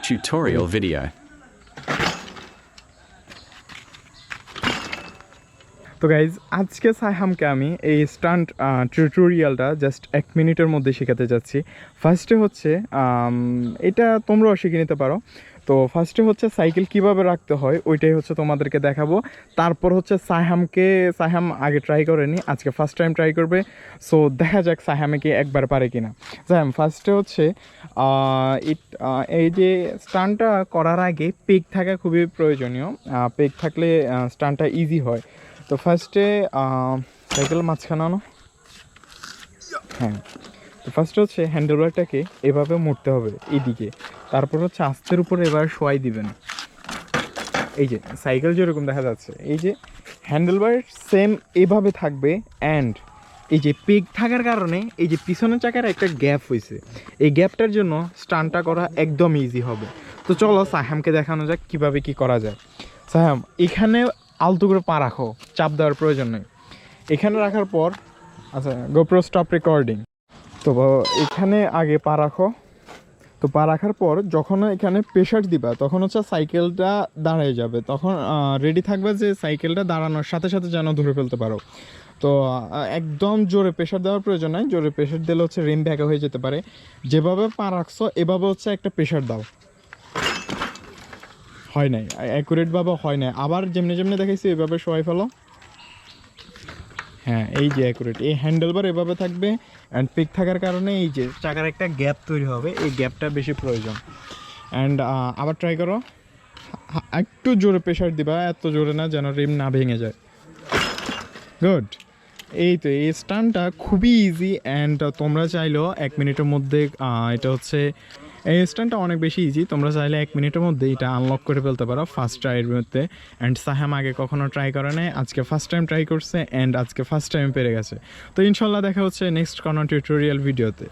tutorial video. তো guys আজকে সাইহামকে আমি এই স্টান্ট টিউটোরিয়ালটা জাস্ট 1 মিনিটের মধ্যে শেখাতে যাচ্ছি। ফার্স্টে হচ্ছে এটা তোমরাও শিখে নিতে পারো। তো ফার্স্টে হচ্ছে সাইকেল কিভাবে রাখতে হয় ওইটাই হচ্ছে তোমাদেরকে দেখাবো। তারপর হচ্ছে সাইহাম আগে ট্রাই করেনি, আজকে ফার্স্ট টাইম ট্রাই করবে। সো দেখা যাক সাইহামে কি একবার পারে কিনা। সাইহাম ফার্স্টে হচ্ছে এই যে স্টান্টটা করার আগে পেগ থাকা খুবই প্রয়োজনীয়। পেগ থাকলে স্টান্টটা ইজি হয়। তো ফার্স্টে সাইকেল মাঝখানে আনো। হ্যাঁ, তো ফার্স্টে হচ্ছে হ্যান্ডেলবারটাকে এভাবে মুড়তে হবে এইদিকে। তারপর হচ্ছে আস্তের উপরে এবার শোয়াই দিবেন। এই যে সাইকেল যেরকম দেখা যাচ্ছে, এই যে হ্যান্ডেলবার সেম এভাবে থাকবে। অ্যান্ড এই যে পেগ থাকার কারণে এই যে পিছনের চাকার একটা গ্যাপ হয়েছে, এই গ্যাপটার জন্য স্টান্টটা করা একদম ইজি হবে। তো চলো সাইহামকে দেখানো যাক কীভাবে কি করা যায়। সাইহাম এখানে আলতো করে পা রাখো, চাপ দেওয়ার প্রয়োজন নেই। এখানে রাখার পর আচ্ছা গোপ্রো স্টপ রেকর্ডিং। তো এখানে আগে পা রাখো। তো পা রাখার পর যখন এখানে প্রেশার দিবা তখন হচ্ছে সাইকেলটা দাঁড়িয়ে যাবে। তখন রেডি থাকবে যে সাইকেলটা দাঁড়ানোর সাথে সাথে যেন ধরে ফেলতে পারো। তো একদম জোরে প্রেশার দেওয়ার প্রয়োজন নাই, জোরে প্রেশার দিলে হচ্ছে রিম ব্যাকা হয়ে যেতে পারে। যেভাবে পা রাখছো এভাবে হচ্ছে একটা প্রেশার দাও। হয় নাই, অ্যাকুরেটভাবে হয় নাই। আবার যেমনি যেমনি দেখাইছি এভাবে শোয়াই ফেলো। হ্যাঁ, এই যে অ্যাকুরেট। এই হ্যান্ডেলবার এভাবে থাকবে অ্যান্ড পিক থাকার কারণে এই যে চাকার একটা গ্যাপ তৈরি হবে, এই গ্যাপটা বেশি প্রয়োজন। অ্যান্ড আবার ট্রাই করো, একটু জোরে প্রেশার দিবা, এত জোরে না যেন রিম না ভেঙে যায়। গুড। এই তো এই স্টান্টটা খুবই ইজি অ্যান্ড তোমরা চাইলেও 1 মিনিটের মধ্যে এটা হচ্ছে এই স্টান্টটা অনেক বেশি ইজি। তোমরা চাইলে 1 মিনিটের মধ্যে এটা আনলক করে ফেলতে পারো ফার্স্ট ট্রাইয়ের মধ্যে। অ্যান্ড সাইহাম আগে কখনো ট্রাই করে নাই, আজকে ফার্স্ট টাইম ট্রাই করছে অ্যান্ড আজকে ফার্স্ট টাইম পেরে গেছে। তো ইনশাল্লাহ দেখা হচ্ছে নেক্সট কোনো টিউটোরিয়াল ভিডিওতে।